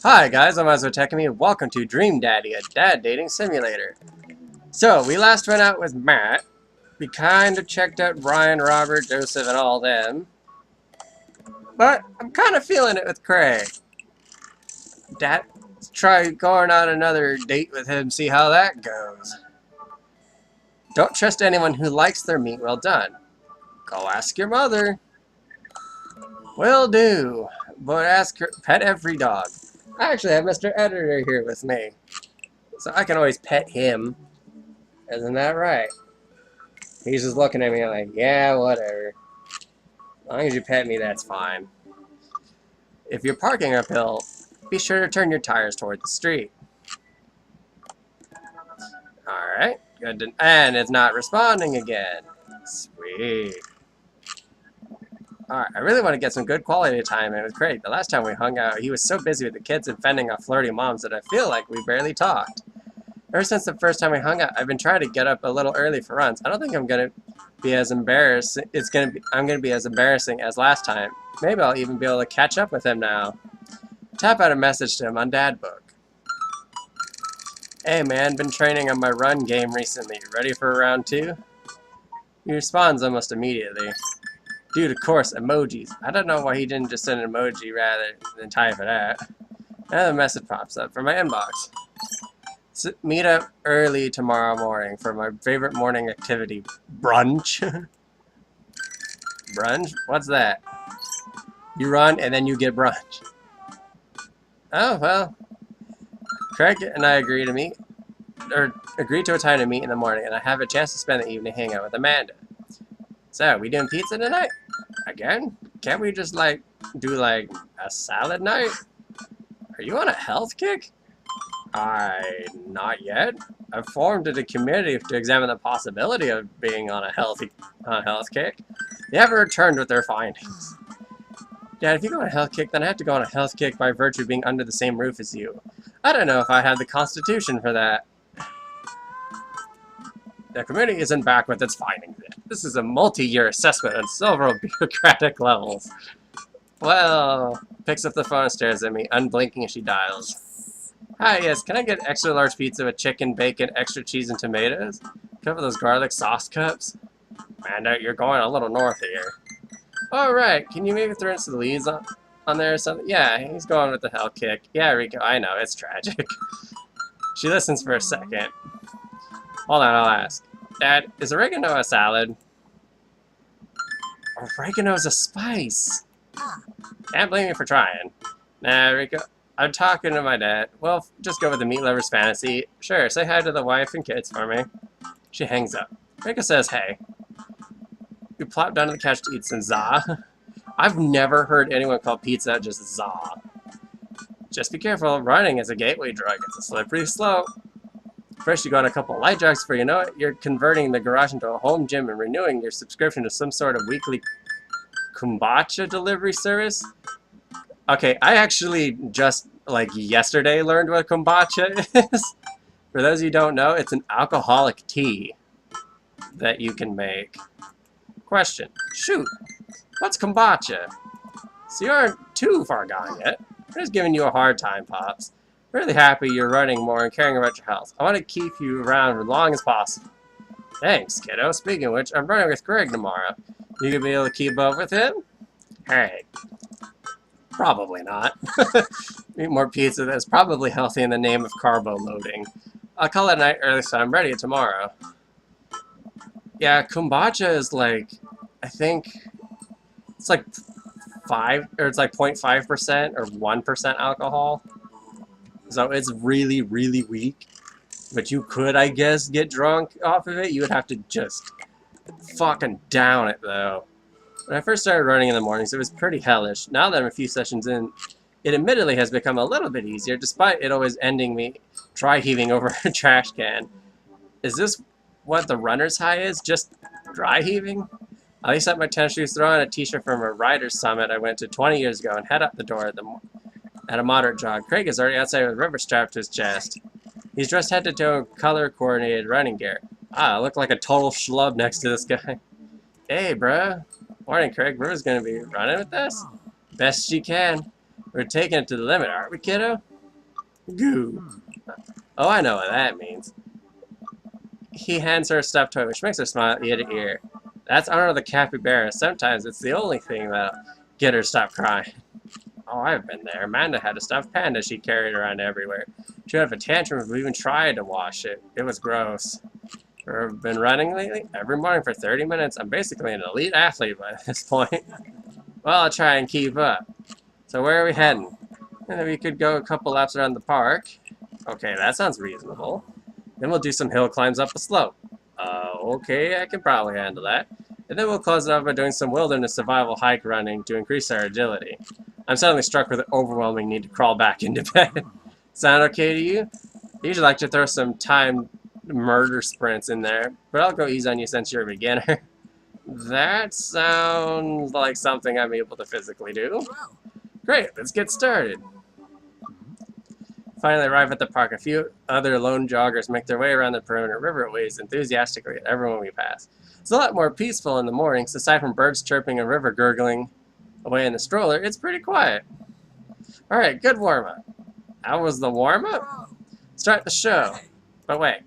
Hi guys, I'm Izua Tekami and welcome to Dream Daddy, a dad dating simulator. So, we last went out with Matt. We kind of checked out Brian, Robert, Joseph, and all them. But I'm kind of feeling it with Craig. Dad, let's try going on another date with him, see how that goes. Don't trust anyone who likes their meat well done. Go ask your mother. Will do. But ask her, pet every dog. I actually have Mr. Editor here with me. So I can always pet him. Isn't that right? He's just looking at me like, yeah, whatever. As long as you pet me, that's fine. If you're parking uphill, be sure to turn your tires toward the street. Alright, good to, and it's not responding again. Sweet. Alright, I really want to get some good quality time in with Craig. The last time we hung out, he was so busy with the kids and fending off flirty moms that I feel like we barely talked. Ever since the first time we hung out, I've been trying to get up a little early for runs. I don't think I'm gonna be as embarrassed. I'm gonna be as embarrassing as last time. Maybe I'll even be able to catch up with him now. Tap out a message to him on Dad Book. Hey man, been training on my run game recently. Ready for round 2? He responds almost immediately. Dude, of course, emojis. I don't know why he didn't just send an emoji rather than type it out. Another message pops up from my inbox. Meet up early tomorrow morning for my favorite morning activity, brunch. Brunch? What's that? You run and then you get brunch. Oh, well. Craig and I agree to a time to meet in the morning, and I have a chance to spend the evening hanging out with Amanda. So, we doing pizza tonight? Again? Can't we just, do, a salad night? Are you on a health kick? Not yet. I've formed a committee to examine the possibility of being on a health kick. They haven't returned with their findings. Dad, if you go on a health kick, then I have to go on a health kick by virtue of being under the same roof as you. I don't know if I have the constitution for that. The committee isn't back with its findings yet. This is a multi-year assessment on several bureaucratic levels. Well, picks up the phone and stares at me, unblinking as she dials. Hi, yes, can I get extra large pizza with chicken, bacon, extra cheese, and tomatoes? Cover those garlic sauce cups? Man, you're going a little north here. Alright, can you maybe throw in some leaves on there or something? Yeah, he's going with the hell kick. Yeah, Rico, I know, it's tragic. She listens for a second. Hold on, I'll ask. Dad, is oregano a salad? Oregano's a spice. Can't blame you for trying. Nah, Rico, I'm talking to my dad. Well, just go with the meat lover's fantasy. Sure, say hi to the wife and kids for me. She hangs up. Rico says, hey. We plop down on the couch to eat some za. I've never heard anyone call pizza just za. Just be careful, running is a gateway drug. It's a slippery slope. First you go on a couple light jogs before you know it, you're converting the garage into a home gym and renewing your subscription to some sort of weekly kombucha delivery service. Okay, I actually just, yesterday learned what kombucha is. For those of you who don't know, it's an alcoholic tea that you can make. Question. Shoot. What's kombucha? So you aren't too far gone yet. I'm just giving you a hard time, Pops. Really happy you're running more and caring about your health. I want to keep you around as long as possible. Thanks, kiddo. Speaking of which, I'm running with Greg tomorrow. You gonna be able to keep up with him? Hey. Probably not. Eat more pizza that's probably healthy in the name of carbo loading. I'll call it a night early so I'm ready tomorrow. Yeah, kombucha is I think it's 0.5% or 1% alcohol. So it's really, really weak. But you could, I guess, get drunk off of it. You would have to just fucking down it, though. When I first started running in the mornings, it was pretty hellish. Now that I'm a few sessions in, it admittedly has become a little bit easier, despite it always ending me dry heaving over a trash can. Is this what the runner's high is? Just dry heaving? At least at my tennis shoes, throw on a t-shirt from a rider's summit I went to 20 years ago and head up the door at a moderate jog. Craig is already outside with a rubber strapped to his chest. He's dressed head to toe in color-coordinated running gear. I look like a total schlub next to this guy. Hey, bruh. Morning, Craig. River's gonna be running with us? Best she can. We're taking it to the limit, aren't we, kiddo? Goo. Oh, I know what that means. He hands her a stuffed toy, which makes her smile ear to ear. That's Arnold the capybara. Sometimes it's the only thing that'll get her to stop crying. Oh, I've been there. Amanda had a stuffed panda she carried around everywhere. She would have a tantrum if we even tried to wash it. It was gross. I've been running lately? Every morning for 30 minutes. I'm basically an elite athlete by this point. Well, I'll try and keep up. So where are we heading? And then we could go a couple laps around the park. Okay, that sounds reasonable. Then we'll do some hill climbs up a slope. Okay, I can probably handle that. And then we'll close it up by doing some wilderness survival hike running to increase our agility. I'm suddenly struck with an overwhelming need to crawl back into bed. Sound okay to you? I usually like to throw some timed murder sprints in there, but I'll go easy on you since you're a beginner. That sounds like something I'm able to physically do. Great, let's get started. Finally arrive at the park. A few other lone joggers make their way around the perimeter river waves enthusiastically at everyone we pass. It's a lot more peaceful in the mornings. Aside from birds chirping and river gurgling away in the stroller, it's pretty quiet. Alright, good warm-up. How was the warm-up? Start the show. But wait.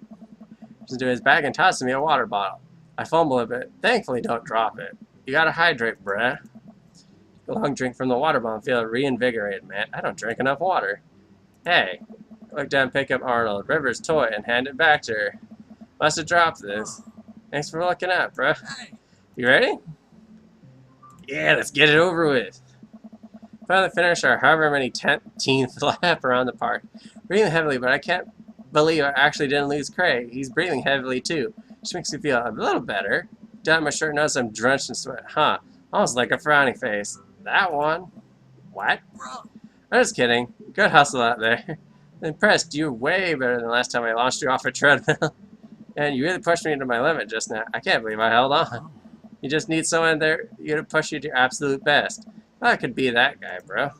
He's into his bag and tosses me a water bottle. I fumble a bit. Thankfully, don't drop it. You gotta hydrate, bruh. A long drink from the water bottle and feel reinvigorated, man. I don't drink enough water. Hey. I look down, pick up Arnold, River's toy, and hand it back to her. Must have dropped this. Thanks for looking out, bruh. You ready? Yeah, let's get it over with. Finally finish our however many 10th lap around the park. Breathing heavily, but I can't believe I actually didn't lose Craig. He's breathing heavily too. Which makes me feel a little better. Down my shirt, notice I'm drenched in sweat. Huh. Almost like a frowny face. That one. What? I'm just kidding. Good hustle out there. I'm impressed. You're way better than the last time I launched you off a treadmill. And you really pushed me to my limit just now. I can't believe I held on. You just need someone there you to push you to your absolute best. I could be that guy, bro.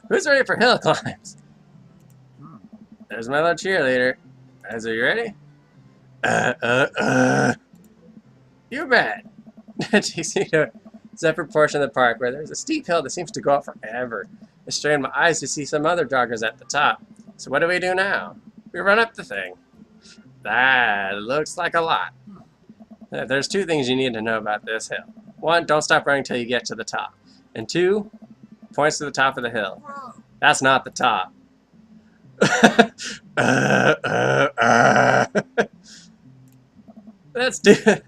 Who's ready for hill climbs? There's my little cheerleader. Are you ready? You bet. Takes me to a separate portion of the park where there's a steep hill that seems to go up forever. I strain my eyes to see some other joggers at the top. So what do we do now? We run up the thing. That looks like a lot. There's two things you need to know about this hill. One, don't stop running until you get to the top. And two, points to the top of the hill. That's not the top. Let's do it.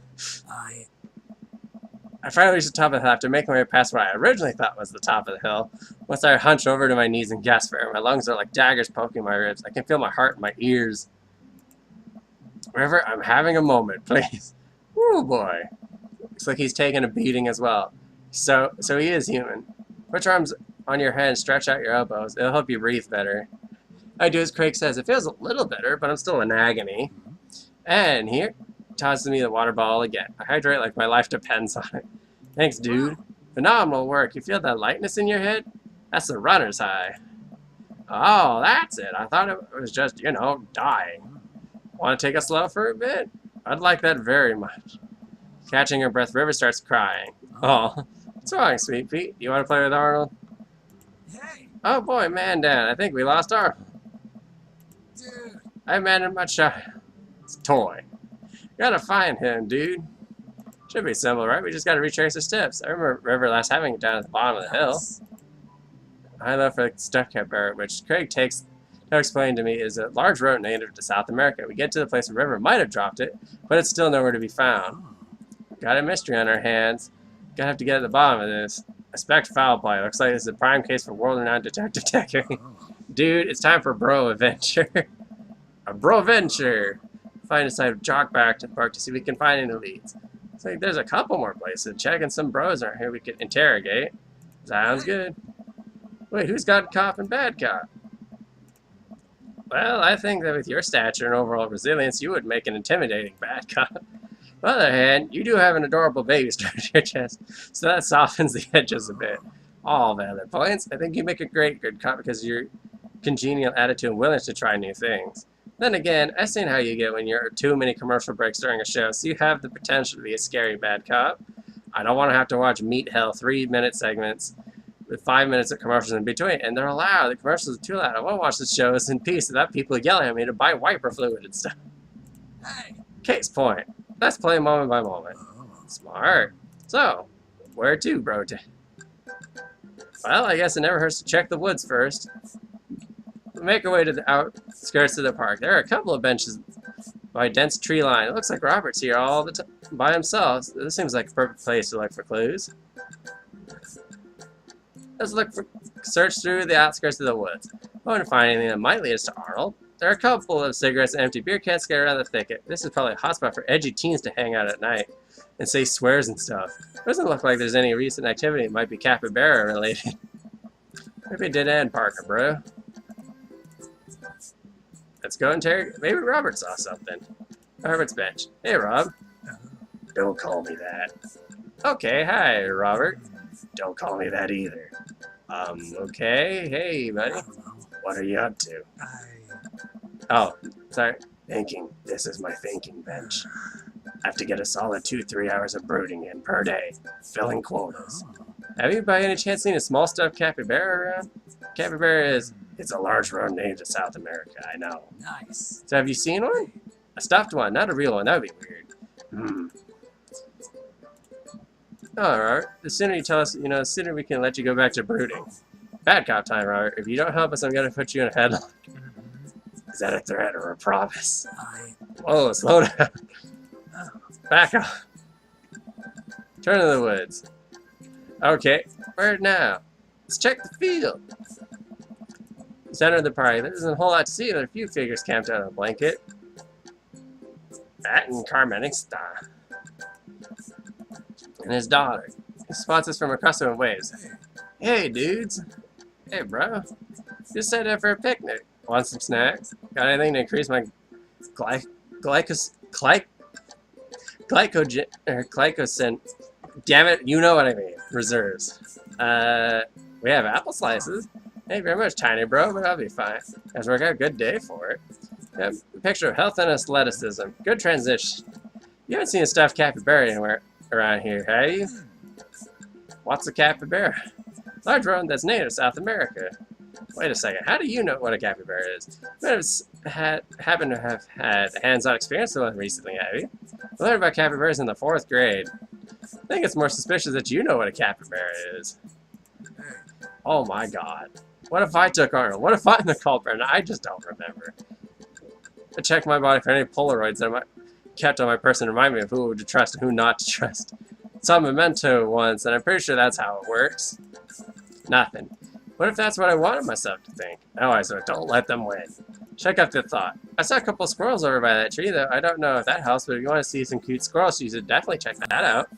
I finally reached the top of the hill after making my way past what I originally thought was the top of the hill. Once I hunch over to my knees and gasp for air, my lungs are like daggers poking my ribs. I can feel my heart in my ears. River, I'm having a moment, please. Woo, boy. Looks like he's taking a beating as well. So he is human. Put your arms on your head and stretch out your elbows. It'll help you breathe better. I do as Craig says. It feels a little better, but I'm still in agony. And here, tosses me the water bottle again. I hydrate like my life depends on it. Thanks, dude. Phenomenal work. You feel that lightness in your head? That's the runner's high. Oh, that's it. I thought it was just, you know, dying. Want to take us slow for a bit? I'd like that very much. Catching her breath, River starts crying. Oh, what's wrong, Sweet Pete? You want to play with Arnold? Hey, Oh boy, man down. I think we lost Arnold. dude. I abandoned my child. It's a toy. Gotta find him, dude. Should be simple, right? We just gotta retrace the steps. I remember River last having it down at the bottom of the hill. I love for the stuffed capybara, which Craig takes to explain to me is a large rodent native to South America. We get to the place where River might have dropped it, but it's still nowhere to be found. Got a mystery on our hands. Gonna have to get at the bottom of this. I suspect foul play. Looks like this is a prime case for world-renowned detective Tekami. Dude, it's time for bro adventure. A bro adventure. Finally decide to jog back to the park to see if we can find any leads. Looks like there's a couple more places. Checking some bros aren't here we could interrogate. Sounds good. Wait, who's got cop and bad cop? Well, I think that with your stature and overall resilience, you would make an intimidating bad cop. On the other hand, you do have an adorable baby stuck to your chest, so that softens the edges a bit. All valid points. I think you make a great good cop because of your congenial attitude and willingness to try new things. Then again, I've seen how you get when you're too many commercial breaks during a show, so you have the potential to be a scary bad cop. I don't want to have to watch Meat Hell 3-minute segments with 5 minutes of commercials in between, and they're loud. The commercials are too loud. I won't watch the shows in peace without people yelling at me to buy wiper fluid and stuff. Hey. Case point. Let's play moment by moment. Smart. So, where to, bro? Well, I guess it never hurts to check the woods first. We make our way to the outskirts of the park. There are a couple of benches by a dense tree line. It looks like Robert's here all the time by himself. This seems like a perfect place to look for clues. Let's search through the outskirts of the woods. I won't find anything that might lead us to Arnold. There are a couple of cigarettes and empty beer cans scattered around the thicket. This is probably a hotspot for edgy teens to hang out at night and say swears and stuff. It doesn't look like there's any recent activity that might be capybara related. Maybe it did end, Parker, bro. Let's go interrogate. Maybe Robert saw something. Robert's bench. Hey, Rob. Don't call me that. Okay, hi, Robert. Don't call me that either. Okay. Hey, buddy. What are you up to? Oh, sorry. Thinking. This is my thinking bench. I have to get a solid 2-3 hours of brooding in per day, filling quotas. Have you by any chance seen a small stuffed capybara around? Capybara it's a large rodent native to South America, I know. Nice. So have you seen one? A stuffed one, not a real one. That would be weird. Alright, the sooner you tell us, the sooner we can let you go back to brooding. Bad cop time, Robert. If you don't help us, I'm gonna put you in a headlock. Is that a threat or a promise? Whoa, slow down. Back up. Turn to the woods. Okay, where now? Let's check the field. Center of the party. There isn't a whole lot to see. There are a few figures camped out on a blanket. That and Carmen Star. And his daughter. He spots us from across the room and waves. Hey, dudes. Hey, bro. Just set up for a picnic. Want some snacks? Got anything to increase my glycogen? Damn it, you know what I mean. Reserves. We have apple slices. Thank you very much, tiny bro, but I'll be fine. Guys, work out a good day for it. Yep, a picture of health and athleticism. Good transition. You haven't seen a stuffed capybara anywhere around here, have you? What's a capybara? Large rodent that's native to South America. Wait a second, how do you know what a capybara is? You might have happen to have had hands-on experience with one recently, have you? I learned about capybaras in the 4th grade. I think it's more suspicious that you know what a capybara is. Oh my god. What if I took Arnold? What if I'm the culprit and I just don't remember? I checked my body for any Polaroids that I might kept on my person to remind me of who to trust and who not to trust. Saw a memento once, and I'm pretty sure that's how it works. Nothing. What if that's what I wanted myself to think? No, I said, don't let them win. Check out the thought. I saw a couple of squirrels over by that tree, though. I don't know if that helps, but if you want to see some cute squirrels, you should definitely check that out.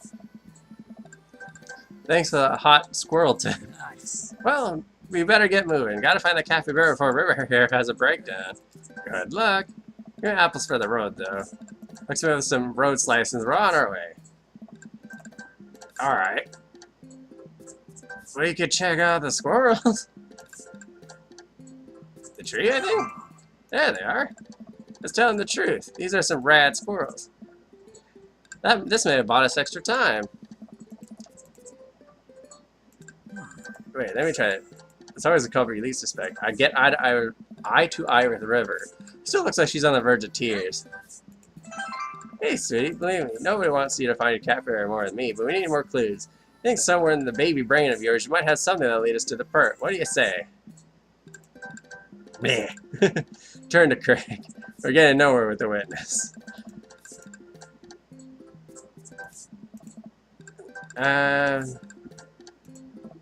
Thanks for the hot squirrel tip. Nice. Well, we better get moving. Gotta find the capybara before River here has a breakdown. Good luck. Your apples for the road, though. Looks like we have some road slices. We're on our way. Alright. We could check out the squirrels. The tree, I think? There they are. Let's tell them the truth. These are some rad squirrels. This may have bought us extra time. Wait, let me try it. It's always the culprit you least suspect. I get eye to eye with River. Still looks like she's on the verge of tears. Hey, sweetie, believe me, nobody wants you to find your capybara more than me, but we need more clues. I think somewhere in the baby brain of yours, you might have something that'll lead us to the perp. What do you say? Meh. Turn to Craig. We're getting nowhere with the witness.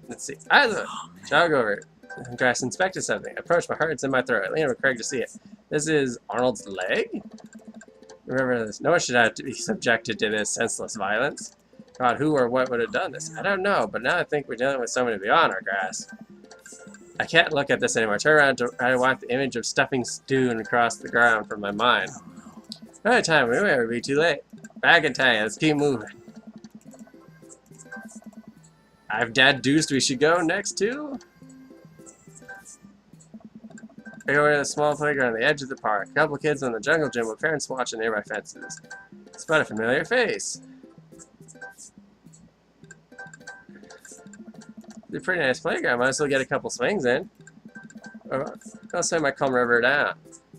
Let's see. Izua! Jog over it. Grass inspected something. Approach my heart, it's in my throat. I lean over Craig to see it. This is Arnold's leg? Remember this. No one should have to be subjected to this senseless violence. God, who or what would have done this? I don't know, but now I think we're dealing with someone beyond our grasp. I can't look at this anymore. Turn around to try to wipe the image of stuffing stewing across the ground from my mind. Another time, we may be too late. Back in time, let's keep moving. I've deduced we should go next to. We go to the small playground on the edge of the park. A couple kids in the jungle gym with parents watching nearby fences. Spot a familiar face. It's a pretty nice playground. Might as well get a couple swings in. I'll send my calm river down.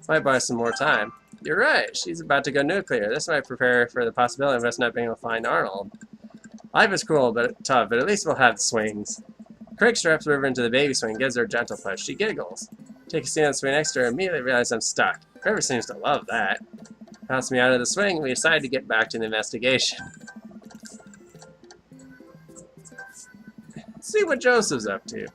Might buy some more time. You're right. She's about to go nuclear. This might prepare for the possibility of us not being able to find Arnold. Life is cruel, but tough. But at least we'll have swings. Craig straps River into the baby swing, gives her a gentle push. She giggles. Take a seat on the swing next to her, and immediately realize I'm stuck. River seems to love that. Pounce me out of the swing, and we decide to get back to the investigation. Let's see what Joseph's up to.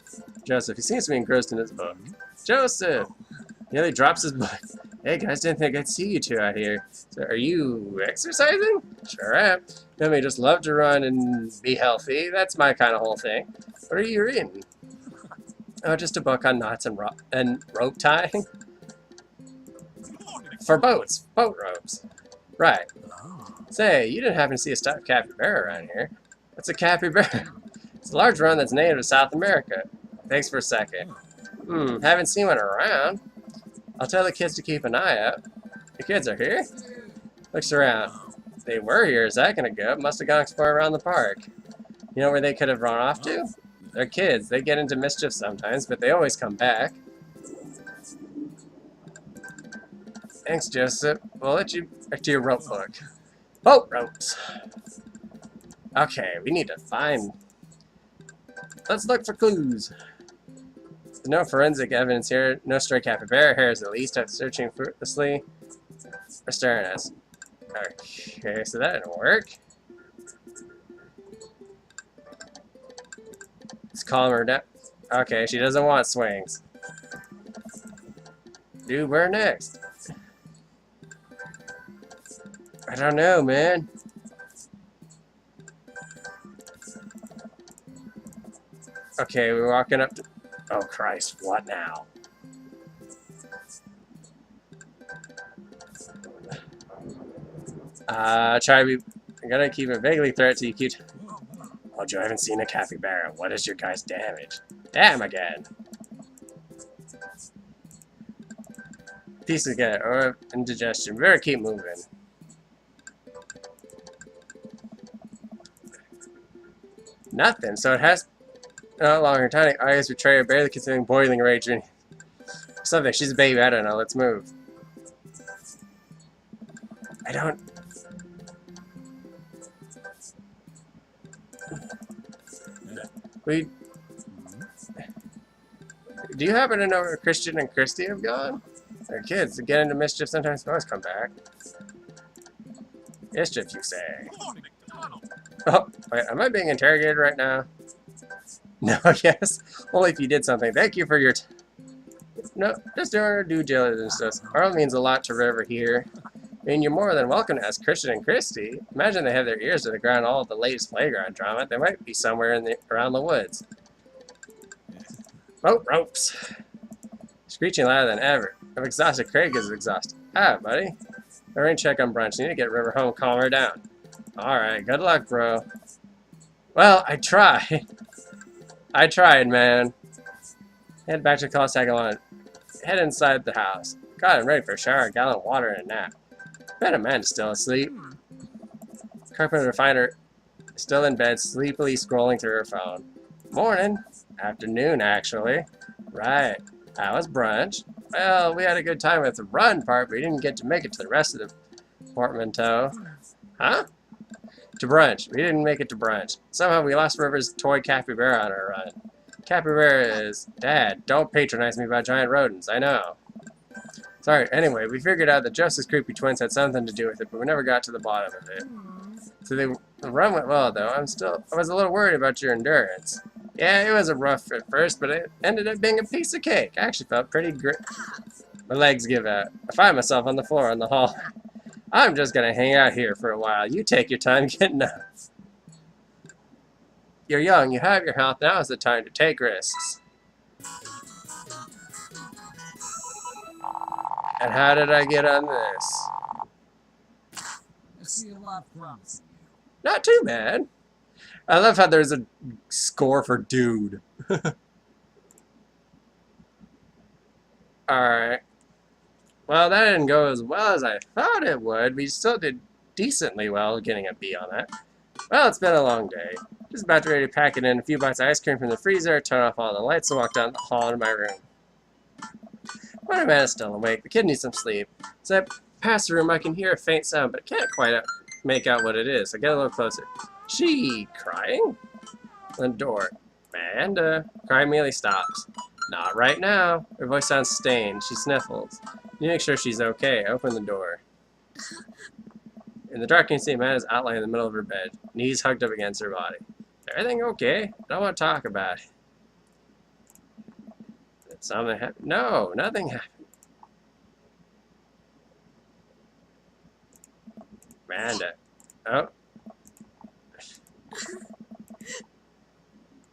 Joseph, he seems to be engrossed in his book. Joseph! He nearly drops his book. Hey guys, didn't think I'd see you two out here. So are you exercising? Sure am. You know me, just love to run and be healthy. That's my kind of whole thing. What are you reading? Oh, just a book on knots and rope tying. For boats. Boat ropes. Right. Say, you didn't happen to see a stuffed capybara around here. What's a capybara? It's a large one that's native to South America. Thanks for a second. Haven't seen one around. I'll tell the kids to keep an eye out. The kids are here? Looks around. They were here a second ago. Must have gone exploring around the park. You know where they could have run off to? They're kids. They get into mischief sometimes, but they always come back. Thanks, Joseph. We'll let you back to your rope book. Boat ropes. Okay, we need to find... Let's look for clues. There's no forensic evidence here. No stray capybara hairs, at least. After searching fruitlessly. They're staring at us. Okay, so that didn't work. Let's calm her down. Okay, she doesn't want swings. Dude, where next? I don't know, man. Okay, we're walking up to... Oh, Christ, what now? Try to be... I'm gonna keep it vaguely threat till you keep... Oh, Joe, I haven't seen a capybara. What is your guy's damage? Damn again. Peace again, or indigestion. We better keep moving. Nothing, so it has... No longer tiny eyes betray her, barely considering boiling rage. Something. She's a baby. I don't know. Let's move. I don't. We. Do you happen to know where Christian and Christy have gone? They're kids. They get into mischief sometimes. They always come back. Mischief, you say? Oh, wait. Am I being interrogated right now? No, yes. Only if you did something. Thank you for your... No, just doing our due diligence. Arnold means a lot to River here. I mean, you're more than welcome to ask Christian and Christy. Imagine they have their ears to the ground all of the latest playground drama. They might be somewhere in around the woods. Boat ropes. Screeching louder than ever. I'm exhausted. Craig is exhausted. Ah, buddy. Rain check on brunch. Need to get River home. Calm her down. Alright, good luck, bro. Well, I tried. I tried, man. Head back to cul-de-sac alone. Head inside the house. Got him ready for a shower, a gallon of water, and a nap. Bet Amanda's still asleep. Carpenter finder still in bed, sleepily scrolling through her phone. Morning. Afternoon, actually. Right. How was brunch? Well, we had a good time with the run part, but we didn't get to make it to the rest of the portmanteau. Huh? To brunch. We didn't make it to brunch. Somehow we lost River's toy capybara on our run. Capybara is... Dad, don't patronize me about giant rodents. I know. Sorry. Anyway, we figured out that Joseph's creepy twins had something to do with it, but we never got to the bottom of it. So the run went well, though. I was a little worried about your endurance. Yeah, it was a rough at first, but it ended up being a piece of cake. I actually felt pretty great. My legs give out. I find myself on the floor in the hall. I'm just gonna hang out here for a while. You take your time getting up. You're young, you have your health, now is the time to take risks. And how did I get on this? I see a lot promising you. Not too bad. I love how there's a score for dude. Alright. Well, that didn't go as well as I thought it would. We still did decently well getting a B on that. Well, it's been a long day. Just about ready to pack it in a few bites of ice cream from the freezer, turn off all the lights, and walk down the hall into my room. When Amanda's still awake, the kid needs some sleep. As I pass the room, I can hear a faint sound, but I can't quite make out what it is. I get a little closer. She crying? The door. Amanda. Cry immediately stops. Not right now. Her voice sounds stained. She sniffles. You make sure she's okay. I open the door. In the dark, you can see Amanda's outline in the middle of her bed, knees hugged up against her body. Is everything okay? I don't want to talk about it. Did something happen? No, nothing happened. Amanda. Oh.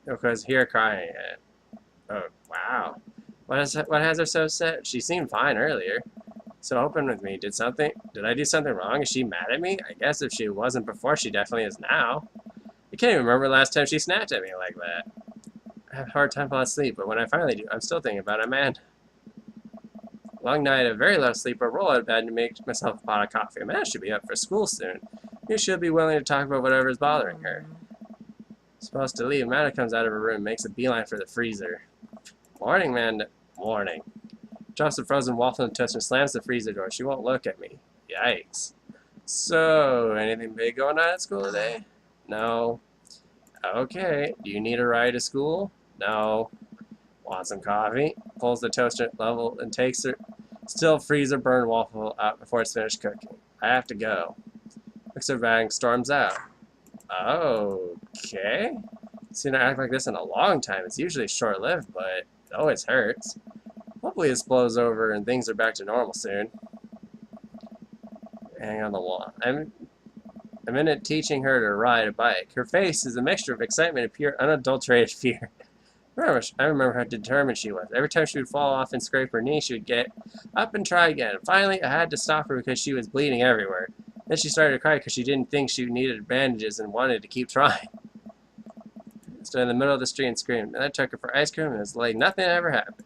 Because here crying again. Oh, wow. What has her so upset? She seemed fine earlier. So open with me. Did I do something wrong? Is she mad at me? I guess if she wasn't before, she definitely is now. I can't even remember the last time she snapped at me like that. I have a hard time falling asleep, but when I finally do, I'm still thinking about Amanda. Long night, a very little sleep, I roll out of bed to make myself a pot of coffee. Amanda should be up for school soon. You should be willing to talk about whatever is bothering her. Supposed to leave. Amanda comes out of her room, makes a beeline for the freezer. Morning, Amanda. Morning. Drops the frozen waffle and toast and slams the freezer door. She won't look at me. Yikes. So, anything big going on at school today? No. Okay. Do you need a ride to school? No. Want some coffee? Pulls the toaster level and takes her still freezer burned waffle out before it's finished cooking. I have to go. Picks her bag and storms out. Okay. Seen her act like this in a long time. It's usually short-lived, but it always hurts. Hopefully this blows over and things are back to normal soon. Hang on the wall. I'm in it teaching her to ride a bike. Her face is a mixture of excitement and pure unadulterated fear. I remember how determined she was. Every time she would fall off and scrape her knee, she would get up and try again. Finally, I had to stop her because she was bleeding everywhere. Then she started to cry because she didn't think she needed bandages and wanted to keep trying. Stood in the middle of the street and screamed. Then I took her for ice cream and it was like nothing ever happened.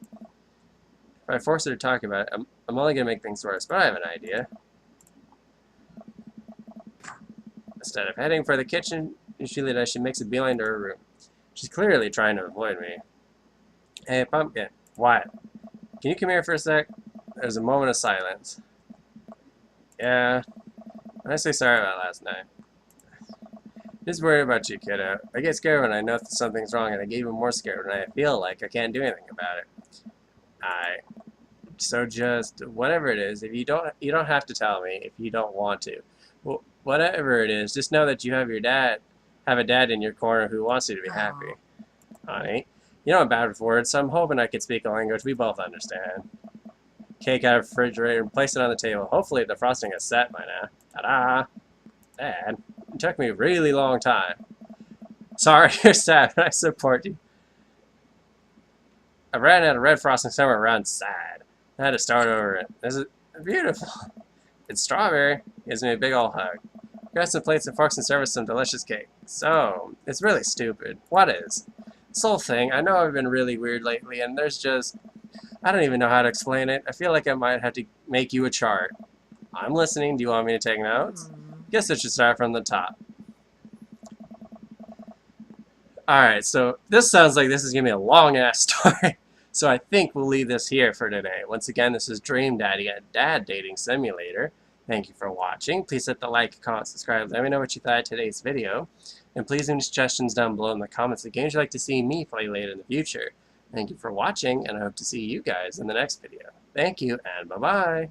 If I force her to talk about it, I'm only going to make things worse, but I have an idea. Instead of heading for the kitchen, usually does, she makes a beeline to her room. She's clearly trying to avoid me. Hey, Pumpkin. What? Can you come here for a sec? There's a moment of silence. Yeah. I say sorry about last night. Just worried about you, kiddo. I get scared when I know that something's wrong, and I get even more scared when I feel like I can't do anything about it. So just whatever it is, if you don't have to tell me if you don't want to. Well, whatever it is, just know that you have a dad in your corner who wants you to be happy. Honey, you know I'm bad with words, so I'm hoping I can speak a language we both understand. Cake out of the refrigerator and place it on the table. Hopefully the frosting is set by now. Ta-da! Dad, it took me a really long time. Sorry you're sad, but I support you. I ran out of red frosting somewhere around sad. I had to start over it. This is beautiful. It's strawberry. Gives me a big ol' hug. Grab some plates and forks and serve us some delicious cake. So, it's really stupid. What is? This whole thing, I know I've been really weird lately, and there's just... I don't even know how to explain it. I feel like I might have to make you a chart. I'm listening. Do you want me to take notes? Guess I should start from the top. Alright, so this sounds like this is going to be a long-ass story. So I think we'll leave this here for today. Once again, this is Dream Daddy, a dad dating simulator. Thank you for watching. Please hit the like, comment, subscribe. Let me know what you thought of today's video. And please leave any suggestions down below in the comments of games you'd like to see me play later in the future. Thank you for watching, and I hope to see you guys in the next video. Thank you, and bye-bye.